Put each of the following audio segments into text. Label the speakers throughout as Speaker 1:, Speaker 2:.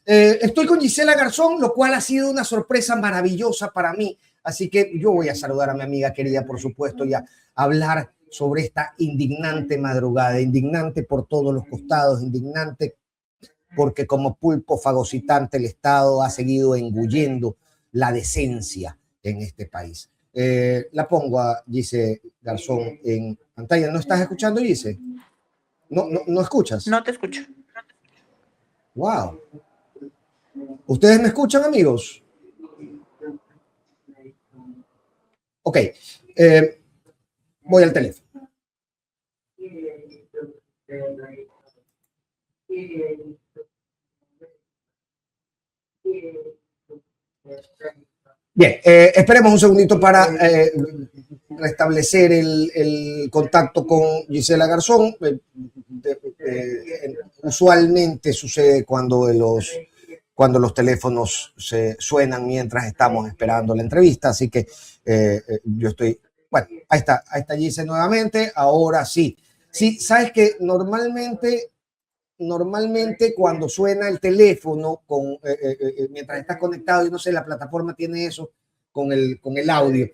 Speaker 1: Estoy con Gisela Garzón, lo cual ha sido una sorpresa maravillosa para mí. Así que yo voy a saludar a mi amiga querida, por supuesto, y a hablar sobre esta indignante madrugada, indignante por todos los costados, indignante porque como pulpo fagocitante el Estado ha seguido engullendo la decencia en este país. La pongo a Gise Garzón en pantalla. ¿No estás escuchando, Gise? ¿No escuchas?
Speaker 2: No te escucho.
Speaker 1: Wow. ¿Ustedes me escuchan, amigos? Ok. Voy al teléfono. Bien, esperemos un segundito para restablecer el contacto con Gisela Garzón. Usualmente sucede cuando los teléfonos se suenan mientras estamos esperando la entrevista, así que yo estoy... Bueno, ahí está Gisela nuevamente, ahora sí. Sí, sabes que normalmente cuando suena el teléfono mientras estás conectado, y no sé, la plataforma tiene eso con el audio.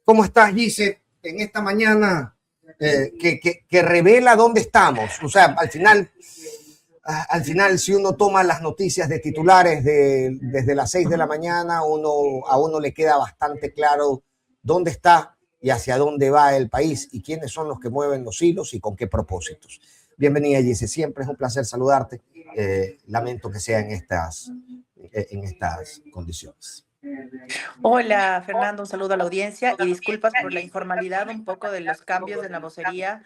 Speaker 1: ¿Cómo estás, Gise, en esta mañana que revela dónde estamos? O sea, al final, si uno toma las noticias de titulares desde las 6 de la mañana, a uno le queda bastante claro dónde está y hacia dónde va el país y quiénes son los que mueven los hilos y con qué propósitos. Bienvenida, Gise. Siempre es un placer saludarte. Lamento que sea en estas condiciones.
Speaker 2: Hola, Fernando, un saludo a la audiencia y disculpas por la informalidad un poco de los cambios en la vocería,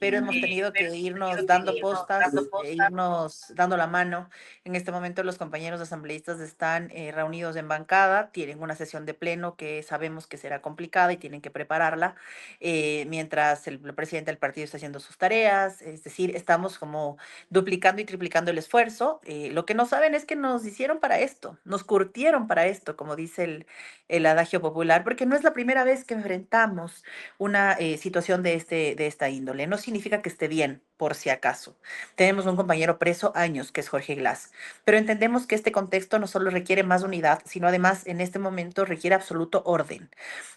Speaker 2: pero hemos tenido que irnos dando postas, irnos dando la mano. En este momento los compañeros asambleístas están reunidos en bancada, tienen una sesión de pleno que sabemos que será complicada y tienen que prepararla, mientras el presidente del partido está haciendo sus tareas, es decir, estamos como duplicando y triplicando el esfuerzo. Lo que no saben es que nos hicieron para esto, nos curtieron para esto, como dice el adagio popular, porque no es la primera vez que enfrentamos una situación de esta índole. No significa que esté bien, por si acaso. Tenemos un compañero preso años, que es Jorge Glass, pero entendemos que este contexto no solo requiere más unidad, sino además en este momento requiere absoluto orden.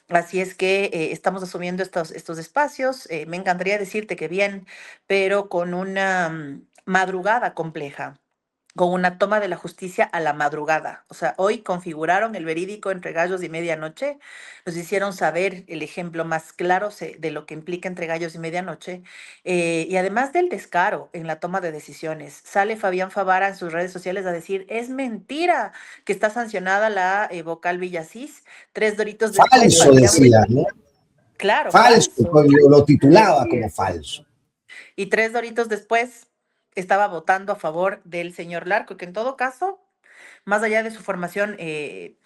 Speaker 2: Así es que estamos asumiendo estos espacios. Me encantaría decirte que bien, pero con una madrugada compleja, con una toma de la justicia a la madrugada. O sea, hoy configuraron el verídico entre gallos y medianoche, nos hicieron saber el ejemplo más claro de lo que implica entre gallos y medianoche, y además del descaro en la toma de decisiones. Sale Fabián Favara en sus redes sociales a decir, es mentira que está sancionada la vocal Villasís. 3 doritos después,
Speaker 1: Falso,
Speaker 2: Fabián...
Speaker 1: decía, ¿no?
Speaker 2: Claro,
Speaker 1: Falso,
Speaker 2: falso.
Speaker 1: lo titulaba como falso.
Speaker 2: Y 3 doritos después estaba votando a favor del señor Larco, que en todo caso, más allá de su formación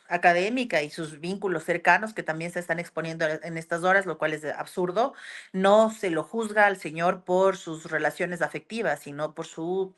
Speaker 2: académica y sus vínculos cercanos que también se están exponiendo en estas horas, lo cual es absurdo, no se lo juzga al señor por sus relaciones afectivas, sino por su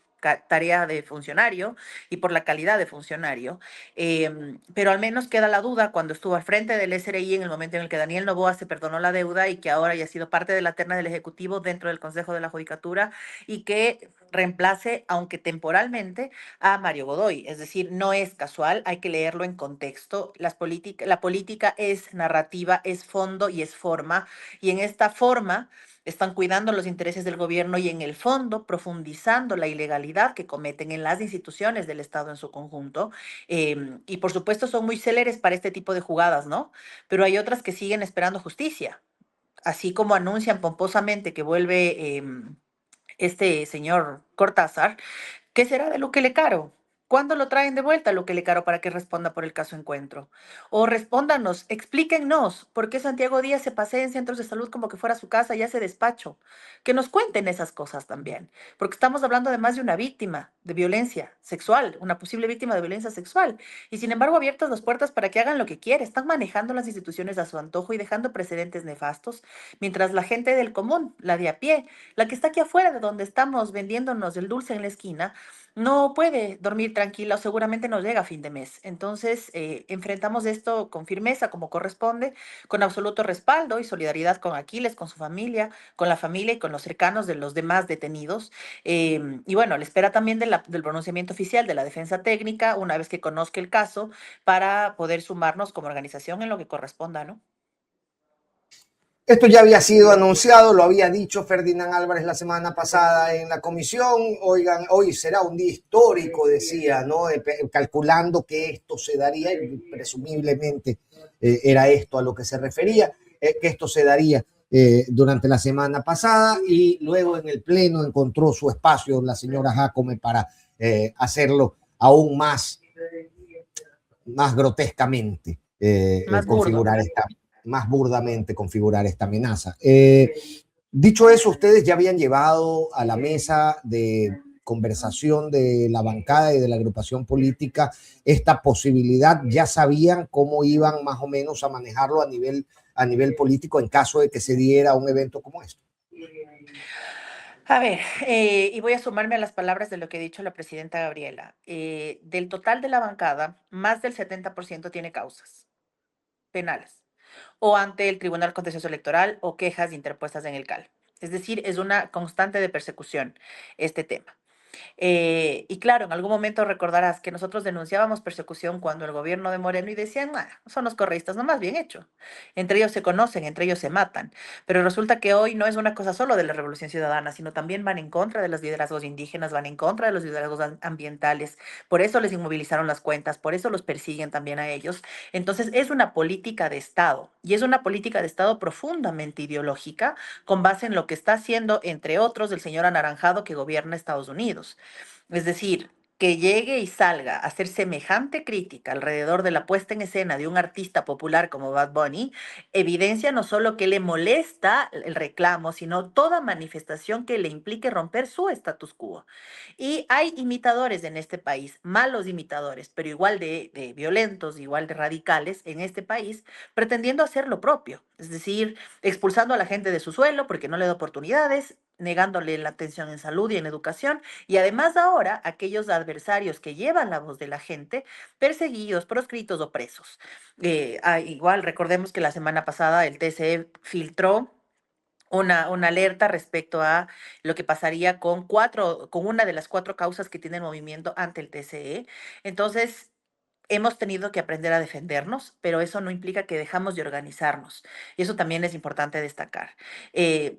Speaker 2: tarea de funcionario y por la calidad de funcionario. Pero al menos queda la duda cuando estuvo al frente del SRI en el momento en el que Daniel Noboa se perdonó la deuda y que ahora ya ha sido parte de la terna del Ejecutivo dentro del Consejo de la Judicatura y que reemplace, aunque temporalmente, a Mario Godoy. Es decir, no es casual, hay que leerlo en contexto. La política es narrativa, es fondo y es forma. Y en esta forma están cuidando los intereses del gobierno y en el fondo profundizando la ilegalidad que cometen en las instituciones del Estado en su conjunto. Y por supuesto son muy céleres para este tipo de jugadas, ¿no? Pero hay otras que siguen esperando justicia. Así como anuncian pomposamente que vuelve este señor Cortázar, ¿qué será de Lukele Caro? ¿Cuándo lo traen de vuelta a Lukele Caro para que responda por el caso Encuentro? O respóndanos, explíquennos por qué Santiago Díaz se pasea en centros de salud como que fuera su casa y hace despacho. Que nos cuenten esas cosas también, porque estamos hablando de más de una víctima de violencia sexual, una posible víctima de violencia sexual, y sin embargo abiertas las puertas para que hagan lo que quieran. Están manejando las instituciones a su antojo y dejando precedentes nefastos, mientras la gente del común, la de a pie, la que está aquí afuera de donde estamos vendiéndonos el dulce en la esquina, no puede dormir tranquila o seguramente no llega a fin de mes. Entonces, enfrentamos esto con firmeza, como corresponde, con absoluto respaldo y solidaridad con Aquiles, con su familia, con la familia y con los cercanos de los demás detenidos. Y bueno, le espera también del pronunciamiento oficial de la defensa técnica, una vez que conozca el caso, para poder sumarnos como organización en lo que corresponda, ¿no?
Speaker 1: Esto ya había sido anunciado, lo había dicho Ferdinand Álvarez la semana pasada en la comisión. Oigan, hoy será un día histórico, decía, ¿no? Calculando que esto se daría, y presumiblemente era esto a lo que se refería, que esto se daría durante la semana pasada, y luego en el Pleno encontró su espacio la señora Jacome para hacerlo aún más grotescamente,
Speaker 2: Más burdo.
Speaker 1: configurar más burdamente configurar esta amenaza. Dicho eso, ustedes ya habían llevado a la mesa de conversación de la bancada y de la agrupación política esta posibilidad, ya sabían cómo iban más o menos a manejarlo a nivel político en caso de que se diera un evento como esto.
Speaker 2: A ver, y voy a sumarme a las palabras de lo que ha dicho la presidenta Gabriela. Del total de la bancada, más del 70% tiene causas penales o ante el Tribunal Contencioso Electoral o quejas interpuestas en el CAL. Es decir, es una constante de persecución este tema. Y claro, en algún momento recordarás que nosotros denunciábamos persecución cuando el gobierno de Moreno y decían, "Ah, son los correístas, no más bien hecho. Entre ellos se conocen, entre ellos se matan. Pero resulta que hoy no es una cosa solo de la Revolución Ciudadana, sino también van en contra de los liderazgos indígenas, van en contra de los liderazgos ambientales. Por eso les inmovilizaron las cuentas, por eso los persiguen también a ellos. Entonces es una política de Estado y es una política de Estado profundamente ideológica con base en lo que está haciendo, entre otros, el señor anaranjado que gobierna Estados Unidos. Es decir, que llegue y salga a hacer semejante crítica alrededor de la puesta en escena de un artista popular como Bad Bunny, evidencia no solo que le molesta el reclamo, sino toda manifestación que le implique romper su status quo. Y hay imitadores en este país, malos imitadores, pero igual de violentos, igual de radicales en este país, pretendiendo hacer lo propio. Es decir, expulsando a la gente de su suelo porque no le da oportunidades, negándole la atención en salud y en educación, y además ahora aquellos adversarios que llevan la voz de la gente, perseguidos, proscritos o presos. Igual recordemos que la semana pasada el TCE filtró una alerta respecto a lo que pasaría con una de las cuatro causas que tiene el movimiento ante el TCE. Entonces, hemos tenido que aprender a defendernos, pero eso no implica que dejamos de organizarnos. Y eso también es importante destacar.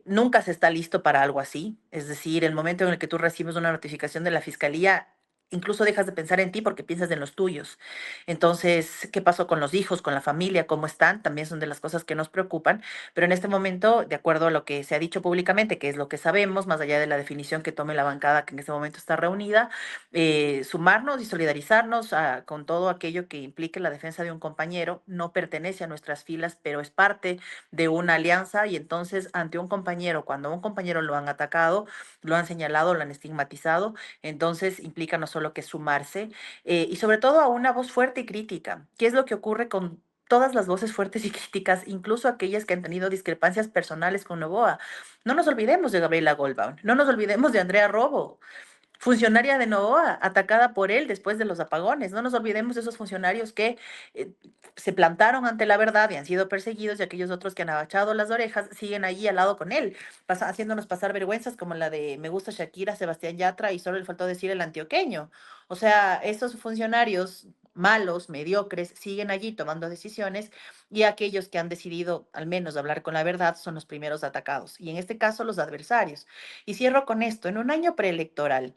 Speaker 2: Nunca se está listo para algo así. Es decir, el momento en el que tú recibes una notificación de la fiscalía, incluso dejas de pensar en ti porque piensas en los tuyos. Entonces, ¿qué pasó con los hijos, con la familia? ¿Cómo están? También son de las cosas que nos preocupan. Pero en este momento, de acuerdo a lo que se ha dicho públicamente, que es lo que sabemos, más allá de la definición que tome la bancada que en este momento está reunida, sumarnos y solidarizarnos con todo aquello que implique la defensa de un compañero. No pertenece a nuestras filas, pero es parte de una alianza y entonces ante un compañero, cuando a un compañero lo han atacado, lo han señalado, lo han estigmatizado, entonces implica no solo que sumarse y sobre todo a una voz fuerte y crítica. ¿Qué es lo que ocurre con todas las voces fuertes y críticas, incluso aquellas que han tenido discrepancias personales con Novoa? No nos olvidemos de Gabriela Goldbaum, no nos olvidemos de Andrea Robo, funcionaria de Novoa, atacada por él después de los apagones. No nos olvidemos de esos funcionarios que eh, se plantaron ante la verdad y han sido perseguidos y aquellos otros que han agachado las orejas siguen allí al lado con él, haciéndonos pasar vergüenzas como la de Me gusta Shakira, Sebastián Yatra y solo le faltó decir el antioqueño. O sea, esos funcionarios malos, mediocres, siguen allí tomando decisiones y aquellos que han decidido al menos hablar con la verdad son los primeros atacados. Y en este caso los adversarios. Y cierro con esto, en un año preelectoral,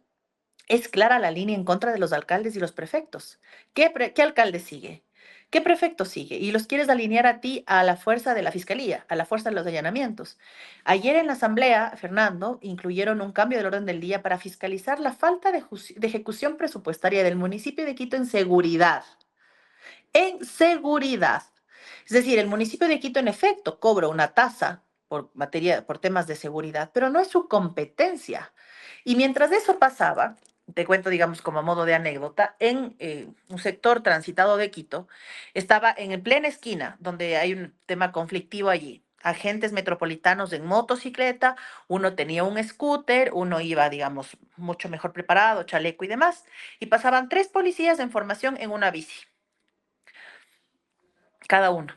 Speaker 2: es clara la línea en contra de los alcaldes y los prefectos. ¿Qué alcalde sigue? ¿Qué prefecto sigue? Y los quieres alinear a ti a la fuerza de la fiscalía, a la fuerza de los allanamientos. Ayer en la asamblea, Fernando, incluyeron un cambio del orden del día para fiscalizar la falta de ejecución presupuestaria del municipio de Quito en seguridad. En seguridad. Es decir, el municipio de Quito en efecto cobra una tasa por temas de seguridad, pero no es su competencia. Y mientras eso pasaba, te cuento, digamos, como a modo de anécdota, en un sector transitado de Quito, estaba en plena esquina, donde hay un tema conflictivo allí. agentes metropolitanos en motocicleta, uno tenía un scooter, uno iba, digamos, mucho mejor preparado, chaleco y demás, y pasaban 3 policías en formación en una bici, cada uno.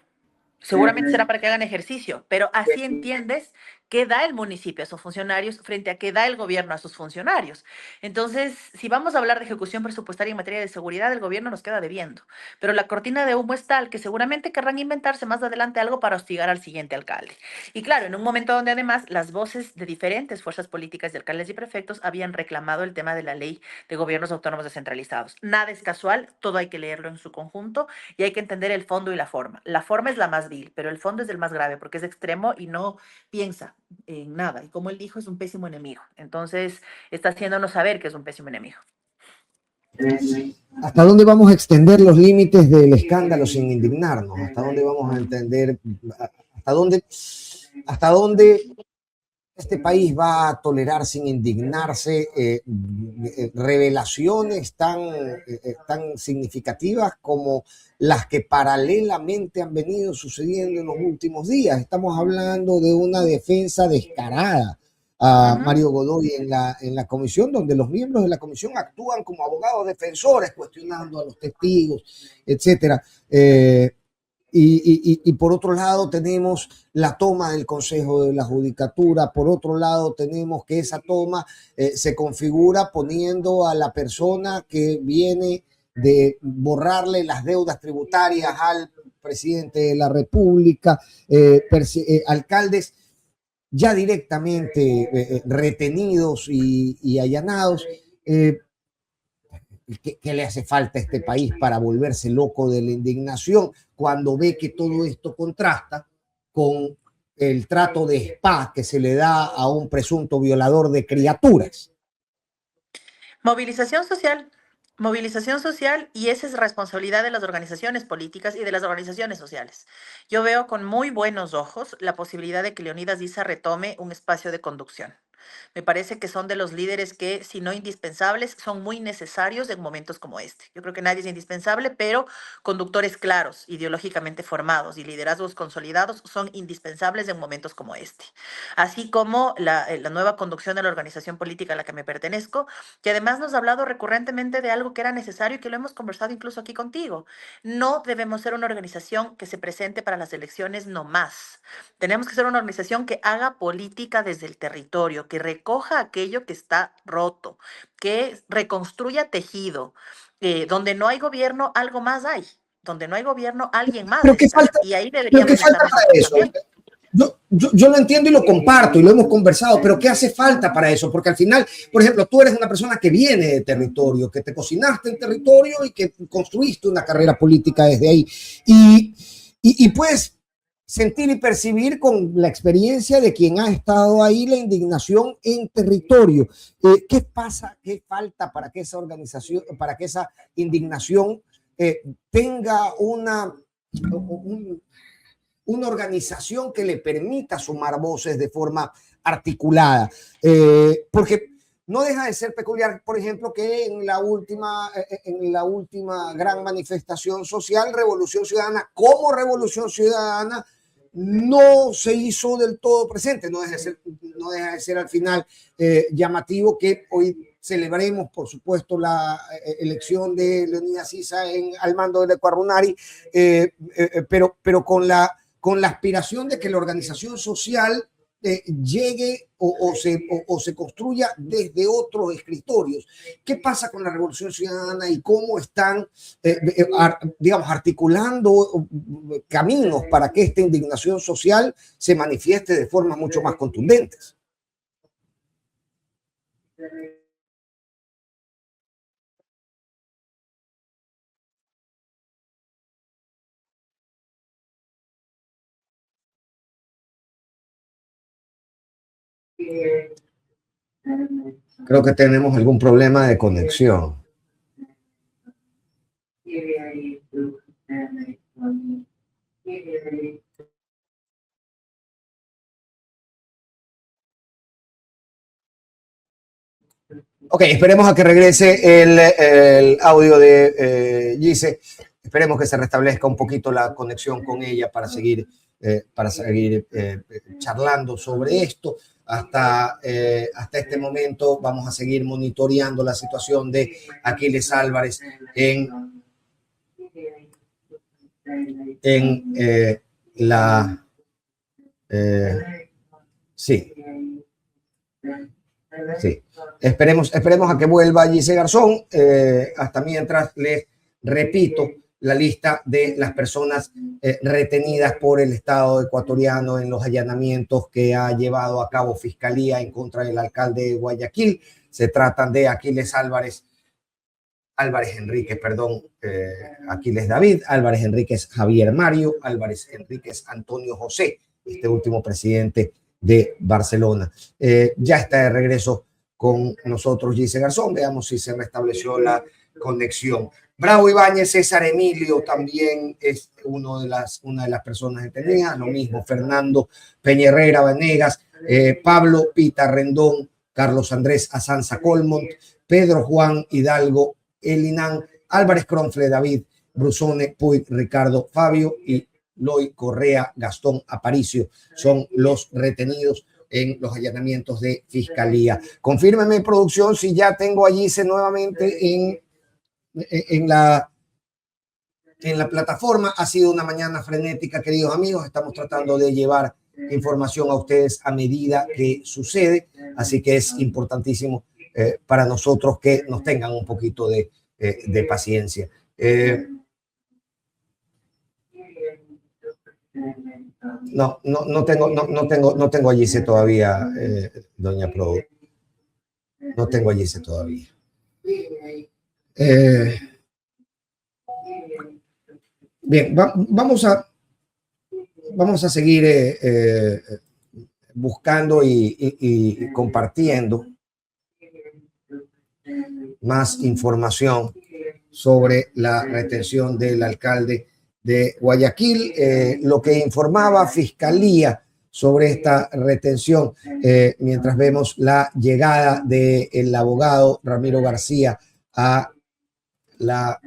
Speaker 2: Seguramente será para que hagan ejercicio, pero así entiendes qué da el municipio a sus funcionarios frente a qué da el gobierno a sus funcionarios. Entonces, si vamos a hablar de ejecución presupuestaria en materia de seguridad, el gobierno nos queda debiendo. Pero la cortina de humo es tal que seguramente querrán inventarse más adelante algo para hostigar al siguiente alcalde. Y claro, en un momento donde además las voces de diferentes fuerzas políticas de alcaldes y prefectos habían reclamado el tema de la ley de gobiernos autónomos descentralizados. Nada es casual, todo hay que leerlo en su conjunto y hay que entender el fondo y la forma. La forma es la más vil, pero el fondo es el más grave porque es extremo y no piensa en nada. Y como él dijo, es un pésimo enemigo. Entonces, está haciéndonos saber que es un pésimo enemigo.
Speaker 1: ¿Hasta dónde vamos a extender los límites del escándalo sin indignarnos? ¿Hasta dónde vamos a entender? ¿Hasta dónde este país va a tolerar sin indignarse revelaciones tan significativas como las que paralelamente han venido sucediendo en los últimos días? Estamos hablando de una defensa descarada a Mario Godoy en la comisión, donde los miembros de la comisión actúan como abogados defensores, cuestionando a los testigos, etcétera. Y por otro lado tenemos la toma del Consejo de la Judicatura, por otro lado tenemos que esa toma se configura poniendo a la persona que viene de borrarle las deudas tributarias al presidente de la República, alcaldes ya directamente retenidos y allanados. ¿Qué le hace falta a este país para volverse loco de la indignación cuando ve que todo esto contrasta con el trato de spa que se le da a un presunto violador de criaturas?
Speaker 2: Movilización social, y esa es responsabilidad de las organizaciones políticas y de las organizaciones sociales. Yo veo con muy buenos ojos la posibilidad de que Leonidas Issa retome un espacio de conducción. Me parece que son de los líderes que, si no indispensables, son muy necesarios en momentos como este. Yo creo que nadie es indispensable, pero conductores claros, ideológicamente formados y liderazgos consolidados son indispensables en momentos como este. Así como la nueva conducción de la organización política a la que me pertenezco, que además nos ha hablado recurrentemente de algo que era necesario y que lo hemos conversado incluso aquí contigo. No debemos ser una organización que se presente para las elecciones no más. Tenemos que ser una organización que haga política desde el territorio, que recoja aquello que está roto, que reconstruya tejido. Donde no hay gobierno, algo más hay. Donde no hay gobierno, alguien más
Speaker 1: Pero ¿qué
Speaker 2: está.
Speaker 1: falta,
Speaker 2: Y ahí
Speaker 1: pero qué
Speaker 2: deberíamos estar
Speaker 1: falta para
Speaker 2: nosotros
Speaker 1: eso?
Speaker 2: también.
Speaker 1: Yo lo entiendo y lo comparto y lo hemos conversado, pero ¿qué hace falta para eso? Porque al final, por ejemplo, tú eres una persona que viene de territorio, que te cocinaste en territorio y que construiste una carrera política desde ahí. Y puedes sentir y percibir con la experiencia de quien ha estado ahí la indignación en territorio. ¿Qué pasa? ¿Qué falta para que esa organización, para que esa indignación tenga una organización que le permita sumar voces de forma articulada? Porque no deja de ser peculiar, por ejemplo, que en la última gran manifestación social, Revolución Ciudadana, como Revolución Ciudadana, no se hizo del todo presente. No deja de ser al final llamativo que hoy celebremos, por supuesto, la elección de Leonidas Issa al mando del Ecuarunari, pero con la aspiración de que la organización social llegue o se construya desde otros escritorios. ¿Qué pasa con la Revolución Ciudadana y cómo están, digamos, articulando caminos para que esta indignación social se manifieste de formas mucho más contundentes? Creo que tenemos algún problema de conexión. Ok, esperemos a que regrese el audio de Gise. Esperemos que se restablezca un poquito la conexión con ella para seguir para seguir charlando sobre esto. Hasta este momento vamos a seguir monitoreando la situación de Aquiles Álvarez en la... sí, sí. Esperemos a que vuelva Gise Garzón. Hasta mientras, les repito la lista de las personas retenidas por el Estado ecuatoriano en los allanamientos que ha llevado a cabo Fiscalía en contra del alcalde de Guayaquil. Se tratan de Aquiles Enríquez, Aquiles David, Álvarez Enríquez Javier Mario, Álvarez Enríquez Antonio José, este último presidente de Barcelona. Ya está de regreso con nosotros Gise Garzón. Veamos si se restableció la conexión. Bravo Ibáñez, César Emilio también es una de las personas detenidas. Lo mismo Fernando Peñerrera Vanegas, Pablo Pita Rendón, Carlos Andrés Azanza Colmont, Pedro Juan Hidalgo Elinan, Álvarez Cronfle David, Brusone Puig Ricardo Fabio y Loy Correa Gastón Aparicio son los retenidos en los allanamientos de Fiscalía. Confírmeme, producción, si ya tengo allí nuevamente en la plataforma. Ha sido una mañana frenética, queridos amigos. Estamos tratando de llevar información a ustedes a medida que sucede, así que es importantísimo para nosotros que nos tengan un poquito de paciencia. No tengo a Gise todavía, doña Pro. No tengo a Gise todavía. Bien, vamos a seguir buscando y compartiendo más información sobre la retención del alcalde de Guayaquil. Lo que informaba Fiscalía sobre esta retención, mientras vemos la llegada del abogado Ramiro García a la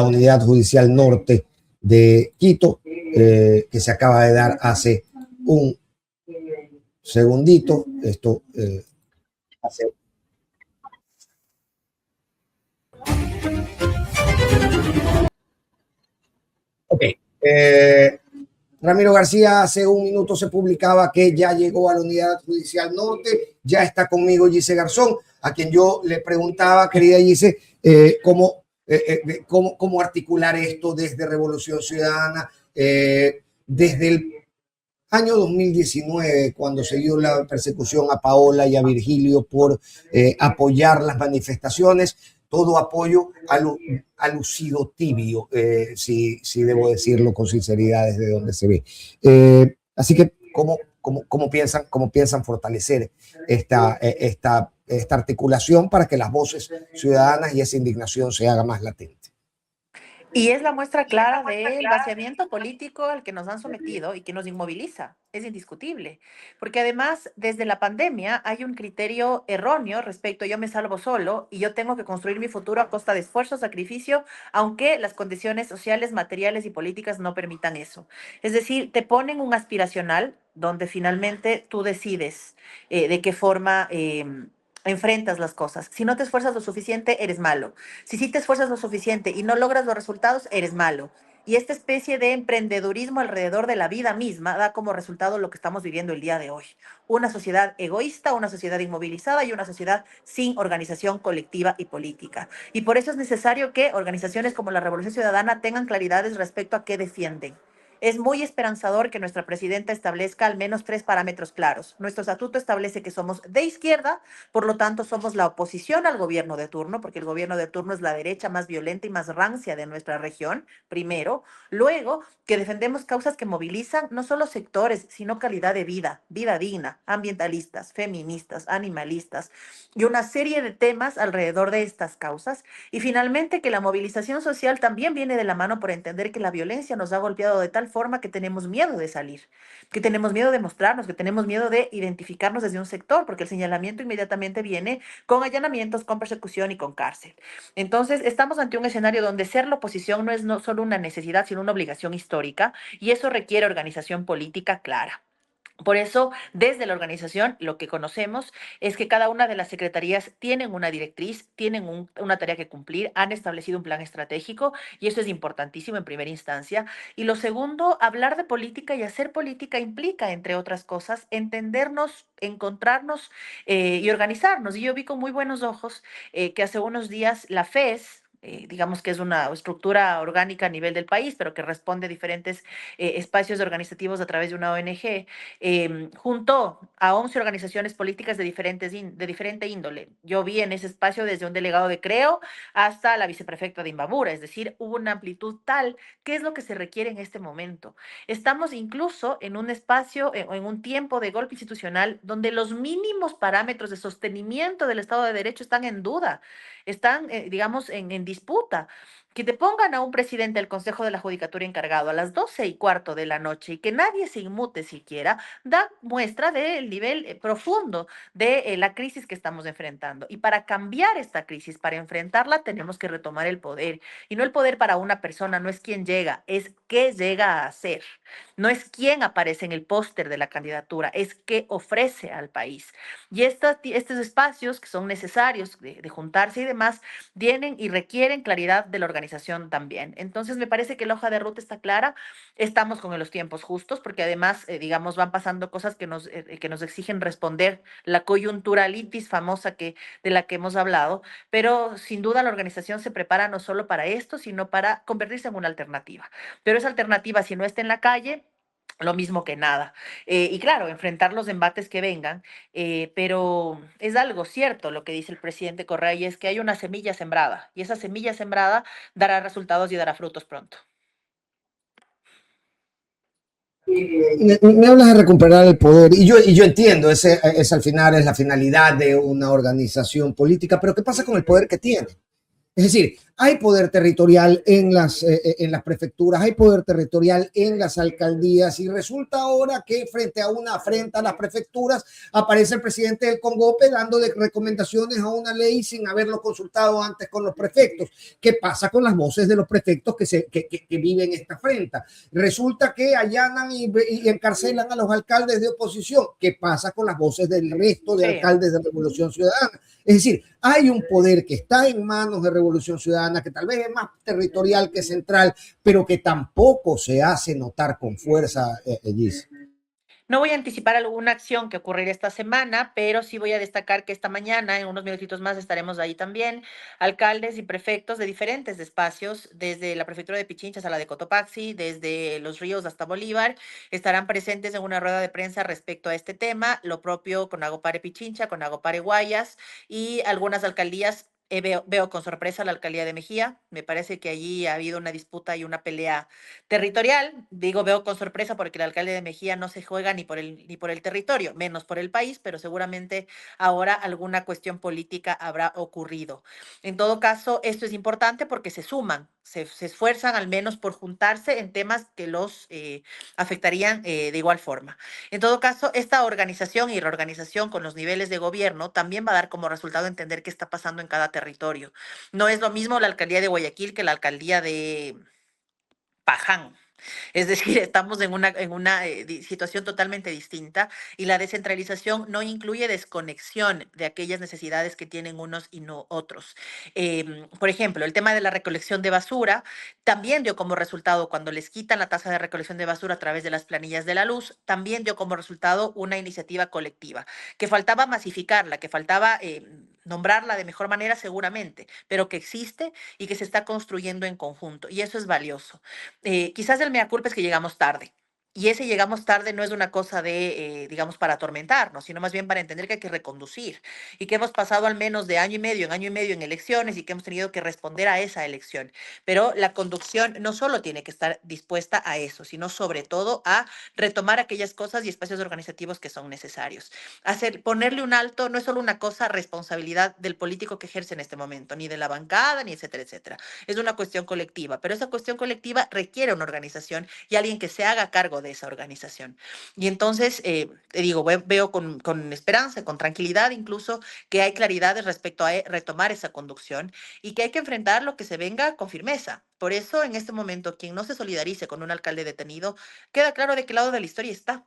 Speaker 1: Unidad Judicial Norte de Quito, que se acaba de dar hace un segundito. Esto hace... Ok. Ramiro García, hace un minuto se publicaba que ya llegó a la Unidad Judicial Norte. Ya está conmigo Gise Garzón, a quien yo le preguntaba, querida Gise, cómo articular esto desde Revolución Ciudadana, desde el año 2019, cuando se dio la persecución a Paola y a Virgilio por apoyar las manifestaciones. Todo apoyo ha lucido tibio, si debo decirlo con sinceridad desde donde se ve. Así que, ¿cómo piensan fortalecer esta articulación para que las voces ciudadanas y esa indignación se haga más latente?
Speaker 2: Y es la muestra clara del vaciamiento político al que nos han sometido y que nos inmoviliza. Es indiscutible. Porque además, desde la pandemia hay un criterio erróneo respecto a yo me salvo solo y yo tengo que construir mi futuro a costa de esfuerzo, sacrificio, aunque las condiciones sociales, materiales y políticas no permitan eso. Es decir, te ponen un aspiracional donde finalmente tú decides de qué forma enfrentas las cosas. Si no te esfuerzas lo suficiente, eres malo. Si sí te esfuerzas lo suficiente y no logras los resultados, eres malo. Y esta especie de emprendedurismo alrededor de la vida misma da como resultado lo que estamos viviendo el día de hoy. Una sociedad egoísta, una sociedad inmovilizada y una sociedad sin organización colectiva y política. Y por eso es necesario que organizaciones como la Revolución Ciudadana tengan claridades respecto a qué defienden. Es muy esperanzador que nuestra presidenta establezca al menos 3 parámetros claros. Nuestro estatuto establece que somos de izquierda, por lo tanto somos la oposición al gobierno de turno, porque el gobierno de turno es la derecha más violenta y más rancia de nuestra región, primero. Luego, que defendemos causas que movilizan no solo sectores, sino calidad de vida, vida digna, ambientalistas, feministas, animalistas, y una serie de temas alrededor de estas causas. Y finalmente, que la movilización social también viene de la mano por entender que la violencia nos ha golpeado de tal forma que tenemos miedo de salir, que tenemos miedo de mostrarnos, que tenemos miedo de identificarnos desde un sector, porque el señalamiento inmediatamente viene con allanamientos, con persecución y con cárcel. Entonces, estamos ante un escenario donde ser la oposición no es no solo una necesidad, sino una obligación histórica, y eso requiere organización política clara. Por eso, desde la organización, lo que conocemos es que cada una de las secretarías tienen una directriz, tienen una tarea que cumplir, han establecido un plan estratégico y eso es importantísimo en primera instancia. Y lo segundo, hablar de política y hacer política implica, entre otras cosas, entendernos, encontrarnos y organizarnos. Y yo vi con muy buenos ojos que hace unos días la FES, digamos que es una estructura orgánica a nivel del país, pero que responde a diferentes espacios organizativos a través de una ONG, juntó a 11 organizaciones políticas de diferente índole. Yo vi en ese espacio desde un delegado de Creo hasta la viceprefecta de Imbabura, es decir, hubo una amplitud tal que es lo que se requiere en este momento. Estamos incluso en un espacio, en un tiempo de golpe institucional donde los mínimos parámetros de sostenimiento del Estado de Derecho están en duda, están, digamos, en disputa. Que te pongan a un presidente del Consejo de la Judicatura encargado a las 12:15 de la noche y que nadie se inmute siquiera, da muestra del nivel profundo de la crisis que estamos enfrentando. Y para cambiar esta crisis, para enfrentarla, tenemos que retomar el poder. Y no el poder para una persona, no es quién llega, es qué llega a hacer. No es quién aparece en el póster de la candidatura, es qué ofrece al país. Y estos espacios que son necesarios de juntarse y demás, tienen y requieren claridad de la organización también. Entonces, me parece que la hoja de ruta está clara, estamos con los tiempos justos, porque además, digamos, van pasando cosas que nos exigen responder, la coyunturalitis famosa de la que hemos hablado, pero sin duda la organización se prepara no solo para esto, sino para convertirse en una alternativa. Pero esa alternativa, si no está en la calle, lo mismo que nada. Y claro, enfrentar los embates que vengan, pero es algo cierto lo que dice el presidente Correa y es que hay una semilla sembrada y esa semilla sembrada dará resultados y dará frutos pronto.
Speaker 1: Me hablas de recuperar el poder y yo entiendo, ese al final es la finalidad de una organización política, pero ¿qué pasa con el poder que tiene? Es decir, hay poder territorial en las prefecturas, hay poder territorial en las alcaldías y resulta ahora que frente a una afrenta a las prefecturas aparece el presidente del Congope dándole recomendaciones a una ley sin haberlo consultado antes con los prefectos. ¿Qué pasa con las voces de los prefectos que viven esta afrenta? Resulta que allanan y encarcelan a los alcaldes de oposición. ¿Qué pasa con las voces del resto de
Speaker 2: Sí.
Speaker 1: alcaldes de Revolución Ciudadana? Es decir, hay un poder que está en manos de Revolución Ciudadana, que tal vez es más territorial que central, pero que tampoco se hace notar con fuerza, Gis.
Speaker 2: No voy a anticipar alguna acción que ocurrirá esta semana, pero sí voy a destacar que esta mañana, en unos minutitos más, estaremos ahí también, alcaldes y prefectos de diferentes espacios, desde la prefectura de Pichincha a la de Cotopaxi, desde Los Ríos hasta Bolívar, estarán presentes en una rueda de prensa respecto a este tema, lo propio con Agopare Pichincha, con Agopare Guayas y algunas alcaldías. Veo con sorpresa la alcaldía de Mejía. Me parece que allí ha habido una disputa y una pelea territorial. Digo, veo con sorpresa porque el alcalde de Mejía no se juega ni por el territorio, menos por el país, pero seguramente ahora alguna cuestión política habrá ocurrido. En todo caso, esto es importante porque se suman, se esfuerzan al menos por juntarse en temas que los afectarían de igual forma. En todo caso, esta organización y reorganización con los niveles de gobierno también va a dar como resultado entender qué está pasando en cada territorio. No es lo mismo la alcaldía de Guayaquil que la alcaldía de Paján. Es decir, estamos en una situación totalmente distinta y la descentralización no incluye desconexión de aquellas necesidades que tienen unos y no otros. Por ejemplo, el tema de la recolección de basura también dio como resultado, cuando les quitan la tasa de recolección de basura a través de las planillas de la luz, también dio como resultado una iniciativa colectiva, que faltaba masificarla, que faltaba nombrarla de mejor manera seguramente, pero que existe y que se está construyendo en conjunto. Y eso es valioso. Quizás el mea culpa es que llegamos tarde. Y ese llegamos tarde no es una cosa de, digamos, para atormentarnos, sino más bien para entender que hay que reconducir y que hemos pasado al menos de año y medio en elecciones y que hemos tenido que responder a esa elección. Pero la conducción no solo tiene que estar dispuesta a eso, sino sobre todo a retomar aquellas cosas y espacios organizativos que son necesarios. Ponerle un alto no es solo una cosa responsabilidad del político que ejerce en este momento, ni de la bancada, ni etcétera, etcétera. Es una cuestión colectiva, pero esa cuestión colectiva requiere una organización y alguien que se haga cargo de esa organización. Y entonces, te digo, veo con esperanza, con tranquilidad incluso, que hay claridades respecto a retomar esa conducción y que hay que enfrentar lo que se venga con firmeza. Por eso, en este momento, quien no se solidarice con un alcalde detenido, queda claro de qué lado de la historia está.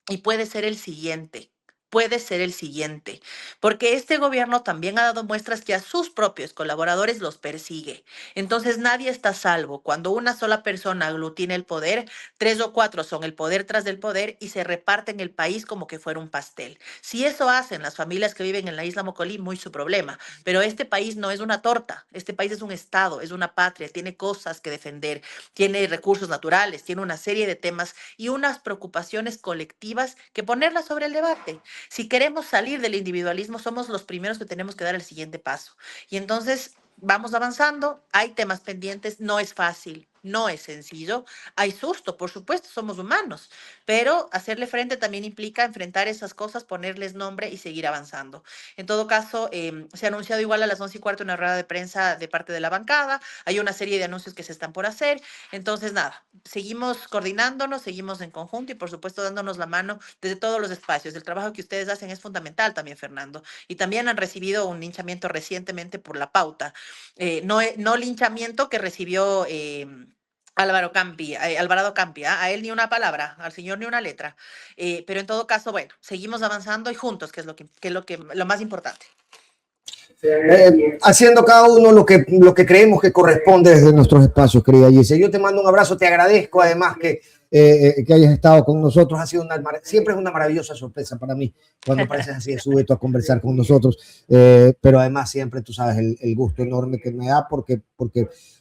Speaker 2: Y puede ser el siguiente. Puede ser el siguiente, porque este gobierno también ha dado muestras que a sus propios colaboradores los persigue. Entonces nadie está a salvo. Cuando una sola persona aglutina el poder, tres o cuatro son el poder tras del poder y se reparten el país como que fuera un pastel. Si eso hacen las familias que viven en la isla Mocolí, muy su problema. Pero este país no es una torta. Este país es un estado, es una patria, tiene cosas que defender, tiene recursos naturales, tiene una serie de temas y unas preocupaciones colectivas que ponerlas sobre el debate. Si queremos salir del individualismo, somos los primeros que tenemos que dar el siguiente paso. Y entonces vamos avanzando, hay temas pendientes, no es fácil, no es sencillo, hay susto, por supuesto, somos humanos, pero hacerle frente también implica enfrentar esas cosas, ponerles nombre y seguir avanzando. En todo caso, se ha anunciado igual a las 11:15 una rueda de prensa de parte de la bancada, hay una serie de anuncios que se están por hacer, entonces nada, seguimos coordinándonos, seguimos en conjunto y por supuesto dándonos la mano desde todos los espacios. El trabajo que ustedes hacen es fundamental también, Fernando. Y también han recibido un linchamiento recientemente por la pauta. No linchamiento que recibió Alvarado Campi, ¿ah? A él ni una palabra, al señor ni una letra. Pero en todo caso, bueno, seguimos avanzando y juntos, lo más importante.
Speaker 1: Haciendo cada uno lo que creemos que corresponde desde nuestros espacios, querida Gise. Yo te mando un abrazo, te agradezco además que hayas estado con nosotros. Ha sido siempre es una maravillosa sorpresa para mí cuando apareces así de súbito a conversar con nosotros, pero además siempre tú sabes el gusto enorme que me da porque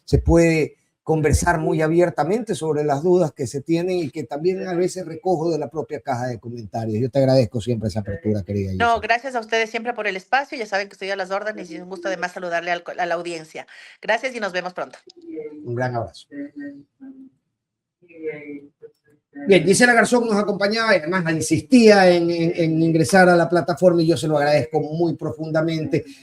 Speaker 1: se puede conversar muy abiertamente sobre las dudas que se tienen y que también a veces recojo de la propia caja de comentarios. Yo te agradezco siempre esa apertura, querida Gise.
Speaker 2: No, gracias a ustedes siempre por el espacio. Ya saben que estoy a las órdenes y es un gusto además saludarle a la audiencia. Gracias y nos vemos pronto.
Speaker 1: Un gran abrazo. Bien, Gisela Garzón nos acompañaba y además insistía en ingresar a la plataforma y yo se lo agradezco muy profundamente.